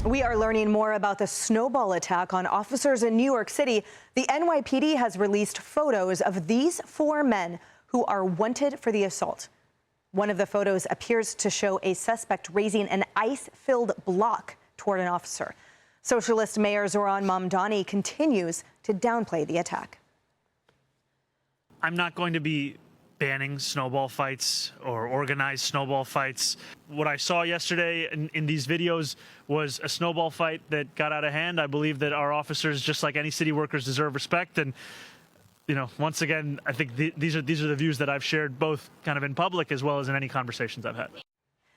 We are learning more about the snowball attack on officers in New York City. The NYPD has released photos of these 4 men who are wanted for the assault. One of the photos appears to show a suspect raising an ice-filled block toward an officer. Socialist Mayor Zohran Mamdani continues to downplay the attack. I'm not going to be banning snowball fights or organized snowball fights. What I saw yesterday in these videos was a snowball fight that got out of hand. I believe that our officers, just like any city workers, deserve respect. And, you know, once again, I think these are the views that I've shared both kind of in public as well as in any conversations I've had.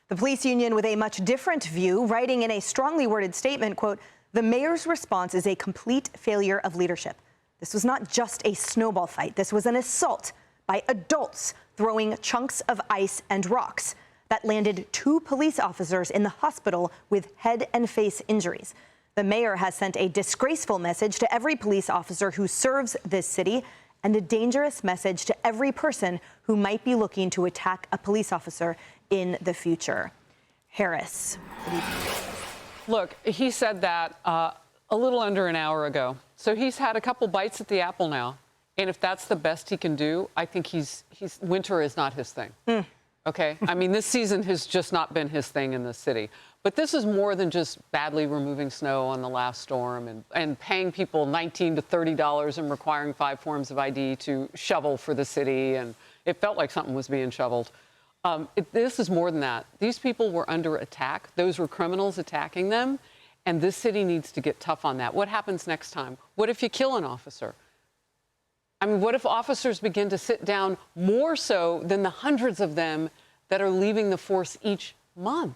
The police union with a much different view, writing in a strongly worded statement, quote, "The mayor's response is a complete failure of leadership. This was not just a snowball fight. This was an assault by adults throwing chunks of ice and rocks that landed 2 police officers in the hospital with head and face injuries. The mayor has sent a disgraceful message to every police officer who serves this city and a dangerous message to every person who might be looking to attack a police officer in the future." Harris. Look, he said that a little under an hour ago. So he's had a couple bites at the apple now. And if that's the best he can do, I think winter is not his thing. Okay? I mean, this season has just not been his thing in the city. But this is more than just badly removing snow on the last storm and paying people $19 to $30 and requiring 5 forms of ID to shovel for the city. And it felt like something was being shoveled. This is more than that. These people were under attack. Those were criminals attacking them. And this city needs to get tough on that. What happens next time? What if you kill an officer? I mean, what if officers begin to sit down more so than the hundreds of them that are leaving the force each month?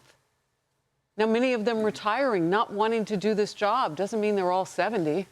Now, many of them retiring, not wanting to do this job, doesn't mean they're all 70.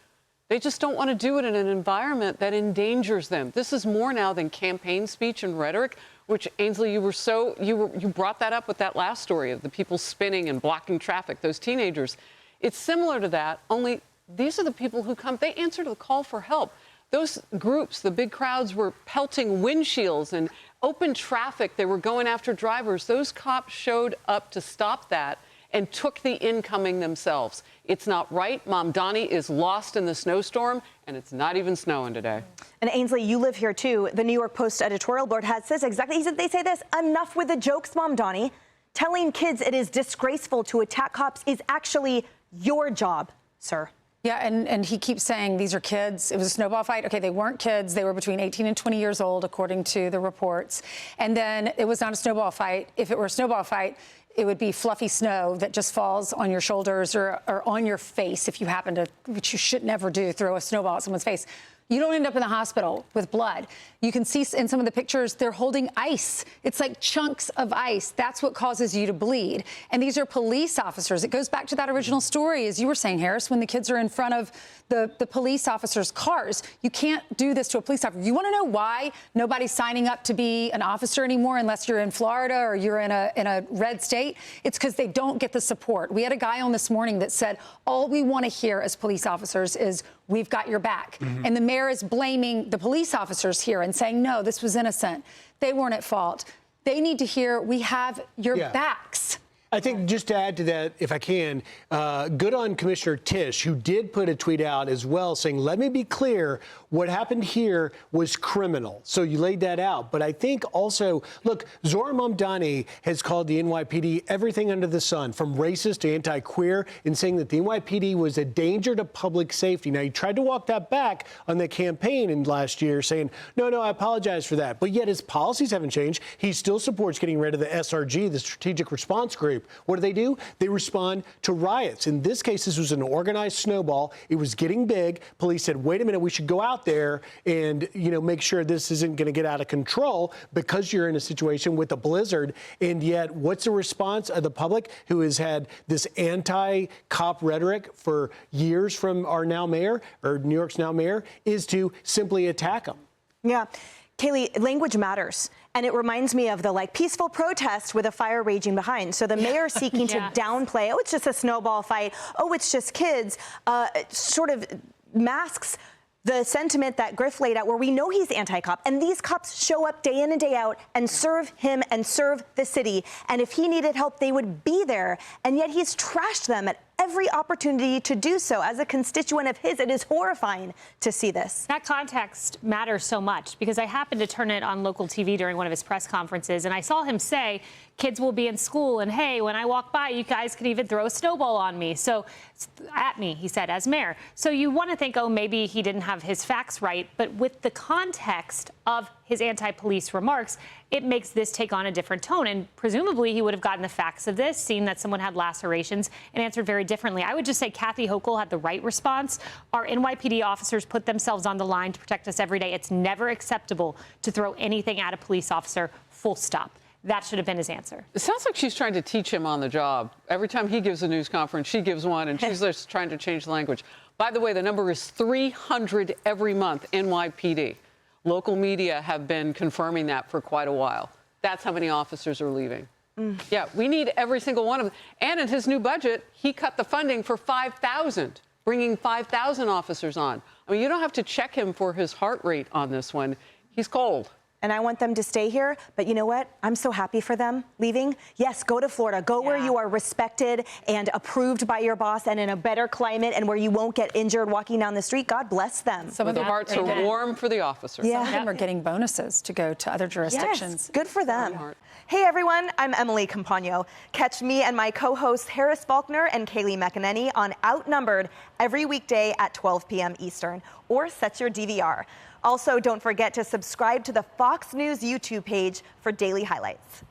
They just don't want to do it in an environment that endangers them. This is more now than campaign speech and rhetoric, which, Ainsley, you brought that up with that last story of the people spinning and blocking traffic, those teenagers. It's similar to that, only these are the people who come, they answer to the call for help. Those groups, the big crowds, were pelting windshields and open traffic. They were going after drivers. Those cops showed up to stop that and took the incoming themselves. It's not right. Mamdani is lost in the snowstorm, and it's not even snowing today. And Ainsley, you live here too. The New York Post editorial board has says exactly. They say this: enough with the jokes, Mamdani. Telling kids it is disgraceful to attack cops is actually your job, sir. Yeah, and he keeps saying these are kids. It was a snowball fight. Okay, they weren't kids. They were between 18 and 20 years old, according to the reports. And then it was not a snowball fight. If it were a snowball fight, it would be fluffy snow that just falls on your shoulders or on your face if you happen to, which you should never do, throw a snowball at someone's face. You don't end up in the hospital with blood. You can see in some of the pictures, they're holding ice. It's like chunks of ice. That's what causes you to bleed. And these are police officers. It goes back to that original story, as you were saying, Harris, when the kids are in front of the police officers' cars. You can't do this to a police officer. You want to know why nobody's signing up to be an officer anymore unless you're in Florida or you're in a red state? It's because they don't get the support. We had a guy on this morning that said, all we want to hear as police officers is, we've got your back. And the mayor is blaming the police officers here and saying, no, this was innocent. They weren't at fault. They need to hear, we have your backs. I think just to add to that, if I can, good on Commissioner Tisch, who did put a tweet out as well saying, let me be clear, what happened here was criminal. So you laid that out. But I think also, look, Zohran Mamdani has called the NYPD everything under the sun, from racist to anti-queer, in saying that the NYPD was a danger to public safety. Now, he tried to walk that back on the campaign in last year, saying, no, I apologize for that. But yet his policies haven't changed. He still supports getting rid of the SRG, the Strategic Response Group. What do? They respond to riots. In this case, this was an organized snowball. It was getting big. Police said, wait a minute, we should go out there and, make sure this isn't going to get out of control because you're in a situation with a blizzard. And yet, what's the response of the public who has had this anti-cop rhetoric for years from our now mayor, or New York's now mayor, is to simply attack them. Yeah. Kaylee, language matters. And it reminds me of the peaceful protest with a fire raging behind. So the mayor seeking to downplay, oh, it's just a snowball fight, oh, it's just kids, sort of masks the sentiment that Griff laid out, where we know he's anti-cop, and these cops show up day in and day out and serve him and serve the city. And if he needed help, they would be there. And yet he's trashed them at every every opportunity to do so. As a constituent of his, it is horrifying to see this. That context matters so much because I happened to turn it on local TV during one of his press conferences, and I saw him say, kids will be in school, and hey, when I walk by, you guys could even throw a snowball on me. So, at me, he said, as mayor. So you want to think, oh, maybe he didn't have his facts right, but with the context of his anti-police remarks, it makes this take on a different tone. And presumably he would have gotten the facts of this, seen that someone had lacerations, and answered very differently. I would just say Kathy Hochul had the right response. Our NYPD officers put themselves on the line to protect us every day. It's never acceptable to throw anything at a police officer, full stop. That should have been his answer. It sounds like she's trying to teach him on the job. Every time he gives a news conference, she gives one, and she's just trying to change the language. By the way, the number is 300 every month, NYPD. Local media have been confirming that for quite a while. That's how many officers are leaving. Yeah, we need every single one of them. And in his new budget, he cut the funding for 5,000, bringing 5,000 officers on. I mean, you don't have to check him for his heart rate on this one. He's cold. And I want them to stay here. But you know what? I'm so happy for them leaving. Yes, go to Florida. Go where you are respected and approved by your boss and in a better climate and where you won't get injured walking down the street. God bless them. Some of their hearts are warm for the officers. Some of them are getting bonuses to go to other jurisdictions. Yes, good for them. Hey, everyone. I'm Emily Campagno. Catch me and my co-hosts Harris Faulkner and Kaylee McEnany on Outnumbered every weekday at 12 p.m. Eastern. Or set your DVR. Also, don't forget to subscribe to the Fox News YouTube page for daily highlights.